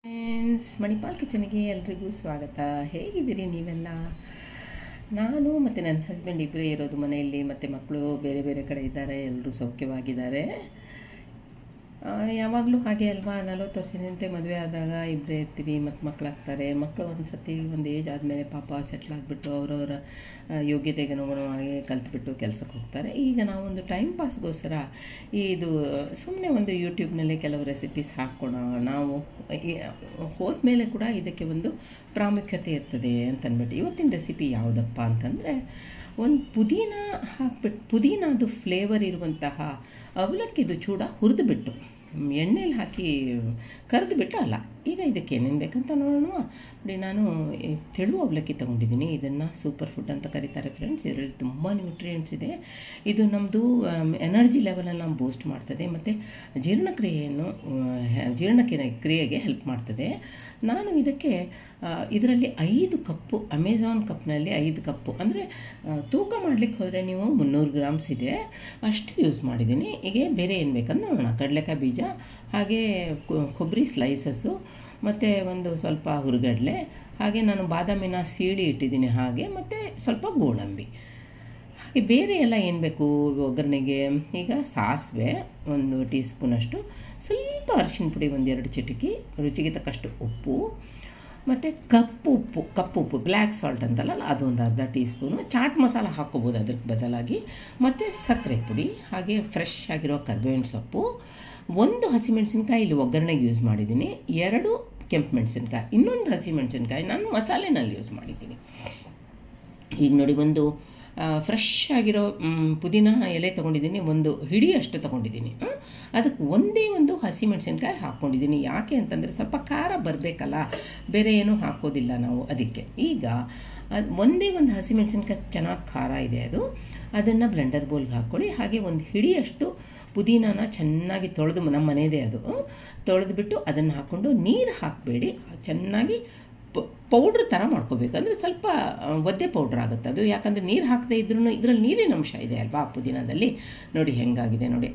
Friends, Manipal ಕಿಚನ್ಗೆ ಎಲ್ರಿಗೂ ಸ್ವಾಗತ. ಹೇಗಿದ್ದೀರಿ ನೀವೆಲ್ಲ? ನಾನು ಮತ್ತು ನನ್ನ ಹಸ್ಬೆಂಡ್ ಇಬ್ಬರೇ ಇರೋದು ಮನೆಯಲ್ಲಿ, ಮತ್ತು ಮಕ್ಕಳು ಬೇರೆ ಬೇರೆ ಕಡೆ ಇದ್ದಾರೆ. ಎಲ್ಲರೂ ಸೌಖ್ಯವಾಗಿದ್ದಾರೆ. ಯಾವಾಗಲೂ ಹಾಗೆ ಅಲ್ವಾ, 40 ವರ್ಷದಂತೆ ಮದುವೆ ಆದಾಗ ಇಬ್ಬರೇ ಇರ್ತೀವಿ, ಮತ್ತು ಮಕ್ಕಳಾಗ್ತಾರೆ. ಮಕ್ಕಳು ಒಂದು ಏಜ್ ಆದಮೇಲೆ ಪಾಪ ಸೆಟ್ಲ್ ಆಗಿಬಿಟ್ಟು ಅವರವರ ಯೋಗ್ಯತೆಗೆ ಅನುಗುಣವಾಗಿ ಕಲ್ತ್ಬಿಟ್ಟು ಕೆಲಸಕ್ಕೆ ಹೋಗ್ತಾರೆ. ಈಗ ನಾವೊಂದು ಟೈಮ್ ಪಾಸ್ಗೋಸ್ಕರ ಇದು ಸುಮ್ಮನೆ ಒಂದು ಯೂಟ್ಯೂಬ್ನಲ್ಲಿ ಕೆಲವು ರೆಸಿಪೀಸ್ ಹಾಕ್ಕೊಳೋಣ. ನಾವು ಹೋದ್ಮೇಲೆ ಕೂಡ ಇದಕ್ಕೆ ಒಂದು ಪ್ರಾಮುಖ್ಯತೆ ಇರ್ತದೆ ಅಂತಂದ್ಬಿಟ್ಟು ಇವತ್ತಿನ ರೆಸಿಪಿ ಯಾವುದಪ್ಪ ಅಂತಂದರೆ, ಒಂದು ಪುದೀನ ಹಾಕ್ಬಿಟ್ಟು, ಪುದೀನದು ಫ್ಲೇವರ್ ಇರುವಂತಹ ಅವಲಕ್ಕಿದು ಚೂಡ ಹುರಿದುಬಿಟ್ಟು ಎಣ್ಣೆಲಿ ಹಾಕಿ ಕರೆದುಬಿಟ್ಟು ಅಲ್ಲ. ಈಗ ಇದಕ್ಕೆ ಏನೇನು ಬೇಕಂತ ನೋಡೋಣ. ನೋಡಿ, ನಾನು ತೆಳು ಅವಲಕ್ಕಿ ತೊಗೊಂಡಿದ್ದೀನಿ. ಇದನ್ನು ಸೂಪರ್ ಫುಡ್ ಅಂತ ಕರೀತಾರೆ ಫ್ರೆಂಡ್ಸ್. ಇದರಲ್ಲಿ ತುಂಬ ನ್ಯೂಟ್ರಿಯೆಂಟ್ಸ್ ಇದೆ. ಇದು ನಮ್ಮದು ಎನರ್ಜಿ ಲೆವೆಲನ್ನು ಬೂಸ್ಟ್ ಮಾಡ್ತದೆ, ಮತ್ತು ಜೀರ್ಣಕ್ರಿಯೆಗೆ ಹೆಲ್ಪ್ ಮಾಡ್ತದೆ. ನಾನು ಇದಕ್ಕೆ ಇದರಲ್ಲಿ 5 ಕಪ್ಪು, ಅಮೆಝಾನ್ ಕಪ್ನಲ್ಲಿ 5 ಕಪ್ಪು, ಅಂದರೆ ತೂಕ ಮಾಡಲಿಕ್ಕೆ ಹೋದರೆ ನೀವು 300 ಗ್ರಾಮ್ಸ್ ಇದೆ, ಅಷ್ಟು ಯೂಸ್ ಮಾಡಿದ್ದೀನಿ. ಈಗ ಬೇರೆ ಏನು ಬೇಕಂತ ನೋಡೋಣ. ಕಡಲೆಕಾಯಿ ಬೀಜ, ಹಾಗೆ ಕೊಬ್ಬರಿ ಸ್ಲೈಸಸ್ಸು, ಮತ್ತು ಒಂದು ಸ್ವಲ್ಪ ಹುರುಗಡ್ಲೆ, ಹಾಗೆ ನಾನು ಬಾದಾಮಿನ ಸೀಳಿ ಇಟ್ಟಿದ್ದೀನಿ, ಹಾಗೆ ಮತ್ತು ಸ್ವಲ್ಪ ಗೋಡಂಬಿ. ಹಾಗೆ ಬೇರೆ ಎಲ್ಲ ಏನು ಬೇಕು ಒಗ್ಗರಣೆಗೆ? ಈಗ ಸಾಸಿವೆ 1 ಟೀ ಸ್ಪೂನಷ್ಟು, ಸ್ವಲ್ಪ ಅರಿಶಿನ ಪುಡಿ 1-2 ಚಿಟಿಕೆ, ರುಚಿಗೆ ತಕ್ಕಷ್ಟು ಉಪ್ಪು, ಮತ್ತು ಕಪ್ಪು ಉಪ್ಪು ಬ್ಲ್ಯಾಕ್ ಸಾಲ್ಟ್ ಅಂತಲ್ಲ, ಅದು ಒಂದು ಅರ್ಧ ಟೀ ಸ್ಪೂನು. ಚಾಟ್ ಮಸಾಲ ಹಾಕ್ಕೋಬೋದು ಅದಕ್ಕೆ ಬದಲಾಗಿ, ಮತ್ತು ಸಕ್ಕರೆ ಪುಡಿ, ಹಾಗೆ ಫ್ರೆಶ್ ಆಗಿರೋ ಕರಿಬೇವಿನ ಸೊಪ್ಪು, 1 ಹಸಿಮೆಣಸಿನ್ಕಾಯಿ ಇಲ್ಲಿ ಒಗ್ಗರಣೆಗೆ ಯೂಸ್ ಮಾಡಿದ್ದೀನಿ, 2 ಕೆಂಪು ಮೆಣಸಿನ್ಕಾಯಿ, ಇನ್ನೊಂದು ಹಸಿಮೆಣಸಿನ್ಕಾಯಿ ನಾನು ಮಸಾಲೆನಲ್ಲಿ ಯೂಸ್ ಮಾಡಿದ್ದೀನಿ. ಈಗ ನೋಡಿ, ಒಂದು ಫ್ರೆಶ್ ಆಗಿರೋ ಪುದೀನ ಎಲೆ ತೊಗೊಂಡಿದ್ದೀನಿ, 1 ಹಿಡಿಯಷ್ಟು ತೊಗೊಂಡಿದ್ದೀನಿ. ಅದಕ್ಕೆ ಒಂದು ಹಸಿಮೆಣಸಿನ್ಕಾಯಿ ಹಾಕ್ಕೊಂಡಿದ್ದೀನಿ. ಯಾಕೆ ಅಂತಂದರೆ ಸ್ವಲ್ಪ ಖಾರ ಬರಬೇಕಲ್ಲ, ಬೇರೆ ಏನೂ ಹಾಕೋದಿಲ್ಲ ನಾವು ಅದಕ್ಕೆ. ಈಗ ಒಂದು ಹಸಿಮೆಣಸಿನ್ಕಾಯಿ ಚೆನ್ನಾಗಿ ಖಾರ ಇದೆ, ಅದನ್ನು ಬ್ಲೆಂಡರ್ ಬೌಲ್ಗೆ ಹಾಕ್ಕೊಳ್ಳಿ. ಹಾಗೆ 1 ಹಿಡಿಯಷ್ಟು ಪುದೀನನ ಚೆನ್ನಾಗಿ ತೊಳೆದು, ನಮ್ಮ ಮನೆಯದೇ ಅದು, ತೊಳೆದುಬಿಟ್ಟು ಅದನ್ನು ಹಾಕ್ಕೊಂಡು, ನೀರು ಹಾಕಬೇಡಿ, ಚೆನ್ನಾಗಿ ಪೌಡ್ರ್ ಥರ ಮಾಡ್ಕೋಬೇಕು. ಅಂದರೆ ಸ್ವಲ್ಪ ಒದ್ದೆ ಪೌಡ್ರ್ ಆಗುತ್ತೆ ಅದು, ಯಾಕಂದರೆ ನೀರು ಹಾಕದೇ ಇದ್ರೂ ಇದರಲ್ಲಿ ನೀರಿನ ಅಂಶ ಇದೆ ಅಲ್ವಾ ಪುದೀನದಲ್ಲಿ. ನೋಡಿ ಹೆಂಗಾಗಿದೆ ನೋಡಿ,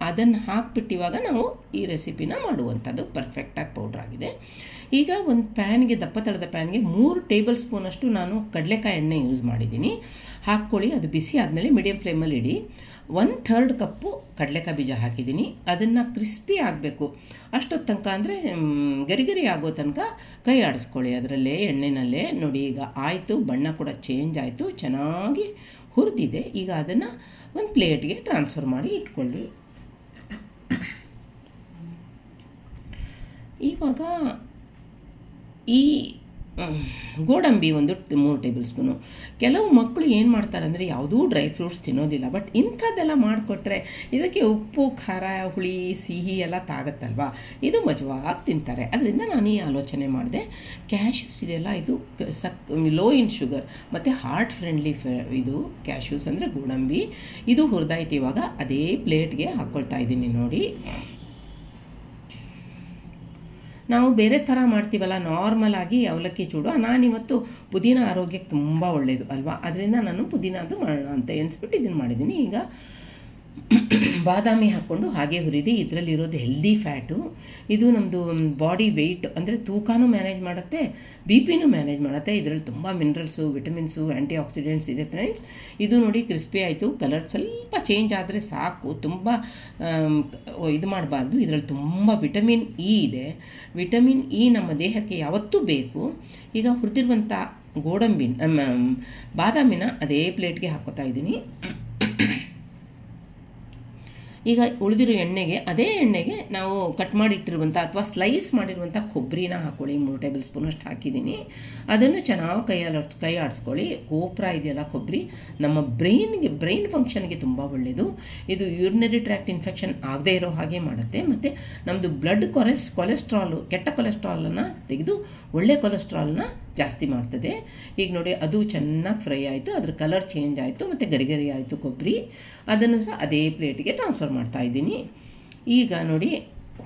ಅದನ್ನು ಹಾಕ್ಬಿಟ್ಟು ಇವಾಗ ನಾವು ಈ ರೆಸಿಪಿನ ಮಾಡುವಂಥದ್ದು ಪರ್ಫೆಕ್ಟಾಗಿ ಪೌಡ್ರ್ ಆಗಿದೆ. ಈಗ ಒಂದು ಪ್ಯಾನ್ಗೆ, ದಪ್ಪ ತಳದ ಪ್ಯಾನ್ಗೆ 3 ಟೇಬಲ್ ಸ್ಪೂನಷ್ಟು ನಾನು ಕಡಲೆಕಾಯಿ ಎಣ್ಣೆ ಯೂಸ್ ಮಾಡಿದ್ದೀನಿ. ಹಾಕ್ಕೊಳ್ಳಿ. ಅದು ಬಿಸಿ ಆದಮೇಲೆ ಮೀಡಿಯಮ್ ಫ್ಲೇಮಲ್ಲಿ ಇಡಿ. 1/3 ಕಪ್ಪು ಕಡಲೆಕಾಯಿ ಬೀಜ ಹಾಕಿದ್ದೀನಿ. ಅದನ್ನು ಕ್ರಿಸ್ಪಿ ಆಗಬೇಕು ಅಷ್ಟೊತ್ತು ತನಕ, ಅಂದರೆ ಗರಿ ಆಗೋ ತನಕ ಕೈ ಆಡಿಸ್ಕೊಳ್ಳಿ ಅದರಲ್ಲೇ, ಎಣ್ಣೆನಲ್ಲೇ. ನೋಡಿ ಈಗ ಆಯಿತು, ಬಣ್ಣ ಕೂಡ ಚೇಂಜ್ ಆಯಿತು, ಚೆನ್ನಾಗಿ ಹುರಿದಿದೆ. ಈಗ ಅದನ್ನು ಒಂದು ಪ್ಲೇಟ್ಗೆ ಟ್ರಾನ್ಸ್ಫರ್ ಮಾಡಿ ಇಟ್ಕೊಳ್ಳಿ. ಇವಾಗ ಈ ಗೋಡಂಬಿ 3 ಟೇಬಲ್ ಸ್ಪೂನು. ಕೆಲವು ಮಕ್ಕಳು ಏನು ಮಾಡ್ತಾರೆ ಅಂದರೆ ಯಾವುದೂ ಡ್ರೈ ಫ್ರೂಟ್ಸ್ ತಿನ್ನೋದಿಲ್ಲ, ಬಟ್ ಇಂಥದ್ದೆಲ್ಲ ಮಾಡಿಕೊಟ್ರೆ ಇದಕ್ಕೆ ಉಪ್ಪು, ಖಾರ, ಹುಳಿ, ಸಿಹಿ ಎಲ್ಲ ತಾಗತ್ತಲ್ವ, ಇದು ಮಜವಾಗಿ ತಿಂತಾರೆ. ಅದರಿಂದ ನಾನು ಈ ಆಲೋಚನೆ ಮಾಡಿದೆ. ಕ್ಯಾಶ್ಯೂಸ್ ಇದೆಲ್ಲ, ಇದು ಲೋ ಇನ್ ಶುಗರ್ ಮತ್ತು ಹಾರ್ಟ್ ಫ್ರೆಂಡ್ಲಿ ಇದು ಕ್ಯಾಶ್ಯೂಸ್ ಅಂದರೆ ಗೋಡಂಬಿ. ಇದು ಹುರಿದಾಯ್ತು. ಇವಾಗ ಅದೇ ಪ್ಲೇಟ್ಗೆ ಹಾಕ್ಕೊಳ್ತಾ ಇದ್ದೀನಿ. ನೋಡಿ, ನಾವು ಬೇರೆ ಥರ ಮಾಡ್ತೀವಲ್ಲ ನಾರ್ಮಲ್ ಆಗಿ ಅವಲಕ್ಕಿ ಚೂಡು, ನಾನಿವತ್ತು ಪುದೀನ ಆರೋಗ್ಯಕ್ಕೆ ತುಂಬ ಒಳ್ಳೆಯದು ಅಲ್ವಾ, ಅದರಿಂದ ನಾನು ಪುದೀನದು ಮಾಡೋಣ ಅಂತ ಎಣಿಸ್ಬಿಟ್ಟು ಇದನ್ನು ಮಾಡಿದ್ದೀನಿ. ಈಗ ಬಾದಾಮಿ ಹಾಕ್ಕೊಂಡು ಹಾಗೆ ಹುರಿದಿ. ಇದರಲ್ಲಿರೋದು ಹೆಲ್ದಿ ಫ್ಯಾಟು. ಇದು ನಮ್ಮದು ಬಾಡಿ ವೆಯ್ಟ್, ಅಂದರೆ ತೂಕನೂ ಮ್ಯಾನೇಜ್ ಮಾಡುತ್ತೆ, BP ಮ್ಯಾನೇಜ್ ಮಾಡುತ್ತೆ. ಇದರಲ್ಲಿ ತುಂಬ ಮಿನರಲ್ಸು, ವಿಟಮಿನ್ಸು, ಆ್ಯಂಟಿ ಆಕ್ಸಿಡೆಂಟ್ಸ್ ಇದೆ ಫ್ರೆಂಡ್ಸ್. ಇದು ನೋಡಿ ಕ್ರಿಸ್ಪಿ ಆಯಿತು. ಕಲರ್ ಸ್ವಲ್ಪ ಚೇಂಜ್ ಆದರೆ ಸಾಕು, ತುಂಬ ಇದು ಮಾಡಬಾರ್ದು. ಇದರಲ್ಲಿ ತುಂಬ ವಿಟಮಿನ್ ಇ ಇದೆ. ವಿಟಮಿನ್ ಇ ನಮ್ಮ ದೇಹಕ್ಕೆ ಯಾವತ್ತೂ ಬೇಕು. ಈಗ ಹುರಿದಿರುವಂಥ ಬಾದಾಮಿನ ಅದೇ ಪ್ಲೇಟ್ಗೆ ಹಾಕೋತಾ ಇದ್ದೀನಿ. ಈಗ ಉಳಿದಿರೋ ಅದೇ ಎಣ್ಣೆಗೆ ನಾವು ಕಟ್ ಮಾಡಿಟ್ಟಿರುವಂಥ ಅಥವಾ ಸ್ಲೈಸ್ ಮಾಡಿರುವಂಥ ಕೊಬ್ಬರಿನ ಹಾಕ್ಕೊಳ್ಳಿ. 3 ಟೇಬಲ್ ಸ್ಪೂನಷ್ಟು ಹಾಕಿದ್ದೀನಿ. ಅದನ್ನು ಚೆನ್ನಾಗಿ ಕೈ ಆಡಿಸ್ಕೊಳ್ಳಿ. ಕೋಪ್ರ ಇದೆಯಲ್ಲ ಕೊಬ್ಬರಿ, ನಮ್ಮ ಬ್ರೈನ್ ಫಂಕ್ಷನ್ಗೆ ತುಂಬ ಒಳ್ಳೆಯದು. ಇದು ಯೂರಿನರಿ ಟ್ರ್ಯಾಕ್ಟ್ ಇನ್ಫೆಕ್ಷನ್ ಆಗದೇ ಇರೋ ಹಾಗೆ ಮಾಡುತ್ತೆ, ಮತ್ತು ನಮ್ಮದು ಬ್ಲಡ್ ಕೊಲೆಸ್ಟ್ರಾಲು, ಕೆಟ್ಟ ಕೊಲೆಸ್ಟ್ರಾಲನ್ನು ತೆಗೆದು ಒಳ್ಳೆ ಕೊಲೆಸ್ಟ್ರಾಲ್ನ ಜಾಸ್ತಿ ಮಾಡ್ತದೆ. ಈಗ ನೋಡಿ, ಅದು ಚೆನ್ನಾಗಿ ಫ್ರೈ ಆಯಿತು, ಅದ್ರ ಕಲರ್ ಚೇಂಜ್ ಆಯಿತು, ಮತ್ತು ಗರಿ ಆಯಿತು ಕೊಬ್ಬರಿ. ಅದನ್ನು ಸಹ ಅದೇ ಪ್ಲೇಟಿಗೆ ಟ್ರಾನ್ಸ್ಫರ್ ಮಾಡ್ತಾ ಇದ್ದೀನಿ. ಈಗ ನೋಡಿ,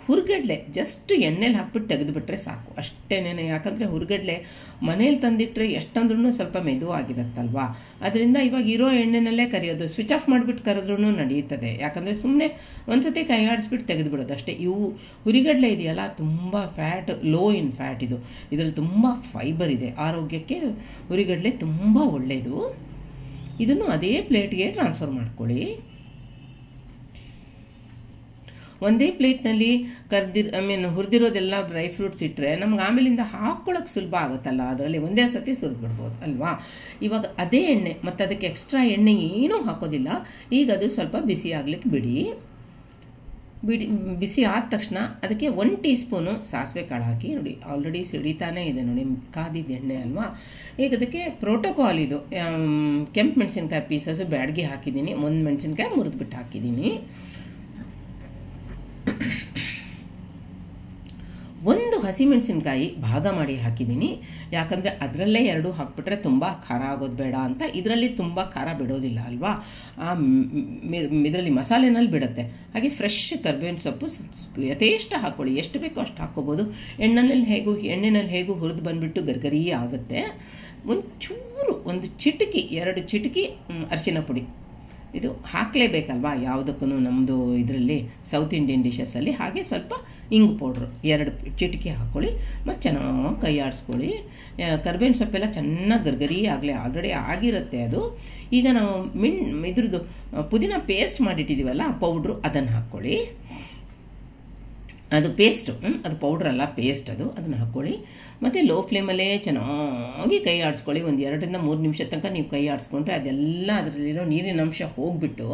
ಹುರ್ಗಡ್ಲೆ ಜಸ್ಟ್ ಎಣ್ಣೆಲಿ ಹಾಕ್ಬಿಟ್ಟು ತೆಗೆದುಬಿಟ್ರೆ ಸಾಕು ಅಷ್ಟೇನೆ. ಯಾಕಂದರೆ ಹುರ್ಗಡ್ಲೆ ಮನೇಲಿ ತಂದಿಟ್ಟರೆ ಎಷ್ಟಂದ್ರೂ ಸ್ವಲ್ಪ ಮೆದುವಾಗಿರುತ್ತಲ್ವಾ, ಅದರಿಂದ ಇವಾಗ ಇರೋ ಎಣ್ಣೆನಲ್ಲೇ ಕರಿಯೋದು. ಸ್ವಿಚ್ ಆಫ್ ಮಾಡಿಬಿಟ್ಟು ಕರೆದ್ರೂ ನಡೆಯುತ್ತದೆ. ಯಾಕಂದರೆ ಸುಮ್ಮನೆ ಒಂದ್ಸತಿ ಕೈ ಆಡಿಸ್ಬಿಟ್ಟು ತೆಗೆದುಬಿಡೋದು ಅಷ್ಟೇ. ಇವು ಹುರಿಗಡ್ಲೆ ಇದೆಯಲ್ಲ ತುಂಬ ಫ್ಯಾಟ್, ಲೋ ಇನ್ ಫ್ಯಾಟ್ ಇದು. ಇದರಲ್ಲಿ ತುಂಬ ಫೈಬರ್ ಇದೆ. ಆರೋಗ್ಯಕ್ಕೆ ಹುರಿಗಡ್ಲೆ ತುಂಬ ಒಳ್ಳೆಯದು. ಇದನ್ನು ಅದೇ ಪ್ಲೇಟ್ಗೆ ಟ್ರಾನ್ಸ್ಫರ್ ಮಾಡ್ಕೊಳ್ಳಿ. ಒಂದೇ ಪ್ಲೇಟ್ನಲ್ಲಿ ಹುರಿದಿರೋದೆಲ್ಲ ಡ್ರೈ ಫ್ರೂಟ್ಸ್ ಇಟ್ಟರೆ ನಮ್ಗೆ ಆಮೇಲಿಂದ ಹಾಕ್ಕೊಳ್ಳೋಕೆ ಸುಲಭ ಆಗುತ್ತಲ್ಲ, ಅದರಲ್ಲಿ ಒಂದೇ ಸತಿ ಸುರಿದ್ಬಿಡ್ಬೋದು ಅಲ್ವಾ. ಇವಾಗ ಅದೇ ಎಣ್ಣೆ ಮತ್ತು ಅದಕ್ಕೆ ಎಕ್ಸ್ಟ್ರಾ ಎಣ್ಣೆ ಏನೂ ಹಾಕೋದಿಲ್ಲ. ಈಗ ಅದು ಸ್ವಲ್ಪ ಬಿಸಿ ಆಗ್ಲಿಕ್ಕೆ ಬಿಸಿ ಆದ ತಕ್ಷಣ ಅದಕ್ಕೆ 1 ಟೀ ಸ್ಪೂನು ಸಾಸಿವೆ ಕಾಳು ಹಾಕಿ. ನೋಡಿ ಆಲ್ರೆಡಿ ಸಿಡಿತಾನೇ ಇದೆ ನೋಡಿ, ಕಾದಿದ್ದ ಎಣ್ಣೆ ಅಲ್ವಾ. ಈಗ ಅದಕ್ಕೆ ಪ್ರೋಟೋಕಾಲ್ ಇದು, ಕೆಂಪು ಮೆಣಸಿನ್ಕಾಯಿ ಪೀಸಸ್ಸು ಬ್ಯಾಡ್ಗೆ ಹಾಕಿದ್ದೀನಿ, 1 ಮೆಣಸಿನ್ಕಾಯಿ ಮುರಿದ್ಬಿಟ್ಟು ಹಾಕಿದ್ದೀನಿ. 1 ಹಸಿಮೆಣಸಿನ್ಕಾಯಿ ಭಾಗ ಮಾಡಿ ಹಾಕಿದ್ದೀನಿ. ಯಾಕಂದರೆ ಅದರಲ್ಲೇ 2 ಹಾಕ್ಬಿಟ್ರೆ ತುಂಬ ಖಾರ ಆಗೋದು ಬೇಡ ಅಂತ. ಇದರಲ್ಲಿ ತುಂಬ ಖಾರ ಬಿಡೋದಿಲ್ಲ ಅಲ್ವಾ, ಇದರಲ್ಲಿ ಮಸಾಲೆನಲ್ಲಿ ಬಿಡುತ್ತೆ. ಹಾಗೆ ಫ್ರೆಶ್ ಕರ್ಬೇವಿನ ಸೊಪ್ಪು ಯಥೇಷ್ಟ ಹಾಕ್ಕೊಳ್ಳಿ, ಎಷ್ಟು ಬೇಕೋ ಅಷ್ಟು ಹಾಕ್ಕೋಬೋದು. ಎಣ್ಣೆನಲ್ಲಿ ಹೇಗೂ ಹುರಿದು ಬಂದುಬಿಟ್ಟು ಗರ್ಗರಿ ಆಗುತ್ತೆ. ಒಂದು ಚಿಟಿಕಿ 2 ಚಿಟಿಕಿ ಅರಿಶಿನ ಪುಡಿ ಇದು ಹಾಕಲೇಬೇಕಲ್ವಾ ಯಾವುದಕ್ಕೂ ನಮ್ಮದು ಇದರಲ್ಲಿ ಸೌತ್ ಇಂಡಿಯನ್ ಡಿಶಸ್ಸಲ್ಲಿ. ಹಾಗೆ ಸ್ವಲ್ಪ ಇಂಗು ಪೌಡ್ರು 2 ಚಿಟಿಕೆ ಹಾಕ್ಕೊಳ್ಳಿ ಮತ್ತು ಚೆನ್ನಾಗಿ ಕೈ ಆಡಿಸ್ಕೊಳ್ಳಿ. ಕರ್ಬೇವಿನ ಸೊಪ್ಪೆಲ್ಲ ಚೆನ್ನಾಗಿ ಗರ್ಗರಿ ಆಗಲೇ ಆಲ್ರೆಡಿ ಆಗಿರುತ್ತೆ ಅದು. ಈಗ ನಾವು ಇದ್ರದ್ದು ಪುದೀನ ಪೇಸ್ಟ್ ಮಾಡಿಟ್ಟಿದ್ದೀವಲ್ಲ ಪೌಡ್ರು, ಅದನ್ನು ಹಾಕ್ಕೊಳ್ಳಿ. ಅದು ಪೇಸ್ಟು, ಅದು ಪೌಡ್ರಲ್ಲ ಪೇಸ್ಟ್ ಅದನ್ನು ಹಾಕ್ಕೊಳ್ಳಿ. ಮತ್ತು ಲೋ ಫ್ಲೇಮಲ್ಲೇ ಚೆನ್ನಾಗಿ ಕೈ ಆಡಿಸ್ಕೊಳ್ಳಿ. ಒಂದು 2 ರಿಂದ 3 ನಿಮಿಷ ತನಕ ನೀವು ಕೈ ಆಡಿಸ್ಕೊಂಡ್ರೆ ಅದೆಲ್ಲ ಅದರಲ್ಲಿರೋ ನೀರಿನ ಅಂಶ ಹೋಗಿಬಿಟ್ಟು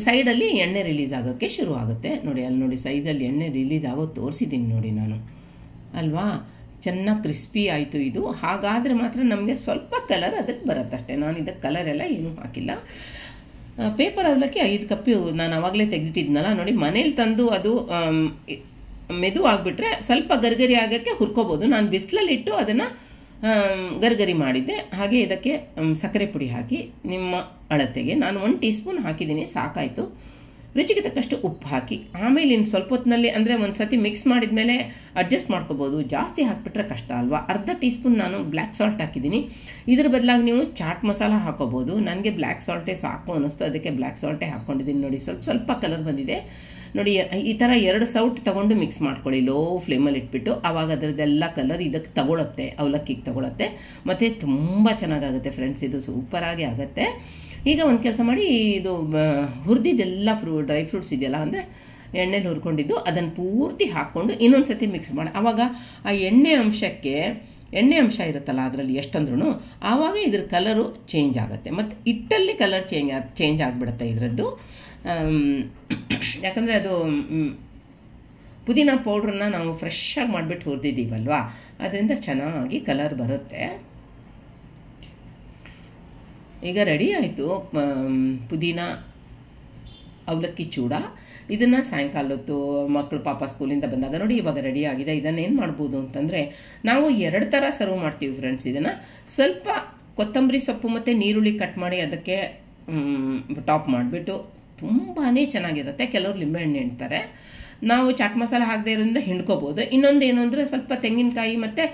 ಸೈಡಲ್ಲಿ ಎಣ್ಣೆ ರಿಲೀಸ್ ಆಗೋಕ್ಕೆ ಶುರು ಆಗುತ್ತೆ. ನೋಡಿ ಅಲ್ಲಿ ನೋಡಿ ಸೈಜಲ್ಲಿ ಎಣ್ಣೆ ರಿಲೀಸ್ ಆಗೋದು ತೋರಿಸಿದ್ದೀನಿ ನೋಡಿ ನಾನು ಅಲ್ವಾ. ಚೆನ್ನಾಗಿ ಕ್ರಿಸ್ಪಿ ಆಯಿತು ಇದು. ಹಾಗಾದರೆ ಮಾತ್ರ ನಮಗೆ ಸ್ವಲ್ಪ ಕಲರ್ ಅದಕ್ಕೆ ಬರುತ್ತಷ್ಟೇ. ನಾನು ಇದಕ್ಕೆ ಕಲರೆಲ್ಲ ಏನೂ ಹಾಕಿಲ್ಲ. ಪೇಪರ್ ಅವಲಕ್ಕಿ 5 ಕಪ್ಪು ನಾನು ಆವಾಗಲೇ ತೆಗೆದಿಟ್ಟಿದ್ನಲ್ಲ ನೋಡಿ, ಮನೇಲಿ ತಂದು ಅದು ಮೆದು ಆಗಿಬಿಟ್ರೆ ಸ್ವಲ್ಪ ಗರ್ಗರಿ ಆಗೋಕ್ಕೆ ಹುರ್ಕೋಬೋದು. ನಾನು ಬಿಸಿಲಲ್ಲಿಟ್ಟು ಅದನ್ನು ಗರ್ಗರಿ ಮಾಡಿದ್ದೆ. ಹಾಗೆ ಇದಕ್ಕೆ ಸಕ್ಕರೆ ಪುಡಿ ಹಾಕಿ ನಿಮ್ಮ ಅಳತೆಗೆ ನಾನು 1 ಟೀ ಸ್ಪೂನ್ ಹಾಕಿದ್ದೀನಿ, ಸಾಕಾಯಿತು. ರುಚಿಗೆ ತಕ್ಕಷ್ಟು ಉಪ್ಪು ಹಾಕಿ ಆಮೇಲೆ ಇನ್ನು ಸ್ವಲ್ಪ ಹೊತ್ತಿನಲ್ಲಿ ಅಂದರೆ ಒಂದು ಸತಿ ಮಿಕ್ಸ್ ಮಾಡಿದ ಮೇಲೆ ಅಡ್ಜಸ್ಟ್ ಮಾಡ್ಕೋಬೋದು. ಜಾಸ್ತಿ ಹಾಕಿಬಿಟ್ರೆ ಕಷ್ಟ ಅಲ್ವಾ. ಅರ್ಧ ಟೀ ಸ್ಪೂನ್ ನಾನು ಬ್ಲ್ಯಾಕ್ ಸಾಲ್ಟ್ ಹಾಕಿದ್ದೀನಿ. ಇದ್ರ ಬದಲಾಗಿ ನೀವು ಚಾಟ್ ಮಸಾಲ ಹಾಕೋಬೋದು. ನನಗೆ ಬ್ಲ್ಯಾಕ್ ಸಾಲ್ಟೇ ಸಾಕು ಅನ್ನಿಸ್ತು, ಅದಕ್ಕೆ ಬ್ಲ್ಯಾಕ್ ಸಾಲ್ಟೇ ಹಾಕ್ಕೊಂಡಿದ್ದೀನಿ. ನೋಡಿ ಸ್ವಲ್ಪ ಕಲರ್ ಬಂದಿದೆ ನೋಡಿ. ಈ ಥರ 2 ಸೌಟ್ ತೊಗೊಂಡು ಮಿಕ್ಸ್ ಮಾಡ್ಕೊಳ್ಳಿ ಲೋ ಫ್ಲೇಮಲ್ಲಿ ಇಟ್ಬಿಟ್ಟು. ಆವಾಗ ಅದರದ್ದೆಲ್ಲ ಕಲರ್ ಇದಕ್ಕೆ ತಗೊಳುತ್ತೆ, ಅವಲಕ್ಕಿಗೆ ತಗೊಳುತ್ತೆ ಮತ್ತು ತುಂಬ ಚೆನ್ನಾಗಾಗುತ್ತೆ ಫ್ರೆಂಡ್ಸ್. ಇದು ಸೂಪರಾಗಿ ಆಗುತ್ತೆ. ಈಗ ಒಂದು ಕೆಲಸ ಮಾಡಿ, ಇದು ಹುರಿದಿದ್ದೆಲ್ಲ ಡ್ರೈ ಫ್ರೂಟ್ಸ್ ಇದೆಯಲ್ಲ ಅಂದರೆ ಎಣ್ಣೆಲಿ ಹುರ್ಕೊಂಡಿದ್ದು ಅದನ್ನು ಪೂರ್ತಿ ಹಾಕ್ಕೊಂಡು ಇನ್ನೊಂದು ಸತಿ ಮಿಕ್ಸ್ ಮಾಡಿ. ಆವಾಗ ಆ ಎಣ್ಣೆ ಅಂಶ ಇರುತ್ತಲ್ಲ ಅದರಲ್ಲಿ ಎಷ್ಟಂದ್ರೂ ಆವಾಗ ಇದ್ರ ಕಲರು ಚೇಂಜ್ ಆಗುತ್ತೆ. ಮತ್ತು ಹಿಟ್ಟಲ್ಲಿ ಕಲರ್ ಚೇಂಜ್ ಆಗಿಬಿಡುತ್ತೆ ಇದರದ್ದು. ಯಾಕಂದರೆ ಅದು ಪುದೀನ ಪೌಡ್ರನ್ನ ನಾವು ಫ್ರೆಶ್ಶಾಗಿ ಮಾಡಿಬಿಟ್ಟು ಹುರಿದಿದ್ದೀವಲ್ವಾ, ಅದರಿಂದ ಚೆನ್ನಾಗಿ ಕಲರ್ ಬರುತ್ತೆ. ಈಗ ರೆಡಿ ಆಯಿತು ಪುದೀನ ಅವಲಕ್ಕಿ ಚೂಡ. ಇದನ್ನು ಸಾಯಂಕಾಲ ಹೊತ್ತು ಮಕ್ಕಳು ಪಾಪ ಸ್ಕೂಲಿಂದ ಬಂದಾಗ ನೋಡಿ ಇವಾಗ ರೆಡಿ ಆಗಿದೆ. ಇದನ್ನೇನು ಮಾಡ್ಬೋದು ಅಂತಂದರೆ ನಾವು 2 ಥರ ಸರ್ವ್ ಮಾಡ್ತೀವಿ ಫ್ರೆಂಡ್ಸ್. ಇದನ್ನು ಸ್ವಲ್ಪ ಕೊತ್ತಂಬರಿ ಸೊಪ್ಪು ಮತ್ತು ನೀರುಳ್ಳಿ ಕಟ್ ಮಾಡಿ ಅದಕ್ಕೆ ಟಾಪ್ ಮಾಡಿಬಿಟ್ಟು ತುಂಬಾ ಚೆನ್ನಾಗಿರುತ್ತೆ. ಕೆಲವರು ಲಿಂಬೆಹಣ್ಣು ಹಿಂಡ್ತಾರೆ. ನಾವು ಚಾಟ್ ಮಸಾಲ ಹಾಕದೇ ಇರೋದ್ರಿಂದ ಹಿಂಡ್ಕೋಬೋದು. ಇನ್ನೊಂದು ಏನು ಅಂದರೆ ಸ್ವಲ್ಪ ತೆಂಗಿನಕಾಯಿ ಮತ್ತು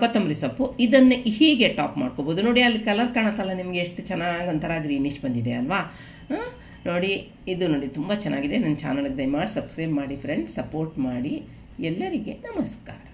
ಕೊತ್ತಂಬರಿ ಸೊಪ್ಪು ಇದನ್ನೇ ಹೀಗೆ ಟಾಪ್ ಮಾಡ್ಕೋಬೋದು. ನೋಡಿ ಅಲ್ಲಿ ಕಲರ್ ಕಾಣುತ್ತಲ್ಲ ನಿಮಗೆ, ಎಷ್ಟು ಚೆನ್ನಾಗಿ ಒಂಥರ ಗ್ರೀನಿಶ್ ಬಂದಿದೆ ಅಲ್ವಾ. ನೋಡಿ ಇದು ನೋಡಿ ತುಂಬ ಚೆನ್ನಾಗಿದೆ. ನನ್ನ ಚಾನಲ್ಗೆ ದಯಮಾಡಿ ಸಬ್ಸ್ಕ್ರೈಬ್ ಮಾಡಿ ಫ್ರೆಂಡ್ಸ್, ಸಪೋರ್ಟ್ ಮಾಡಿ. ಎಲ್ಲರಿಗೆ ನಮಸ್ಕಾರ.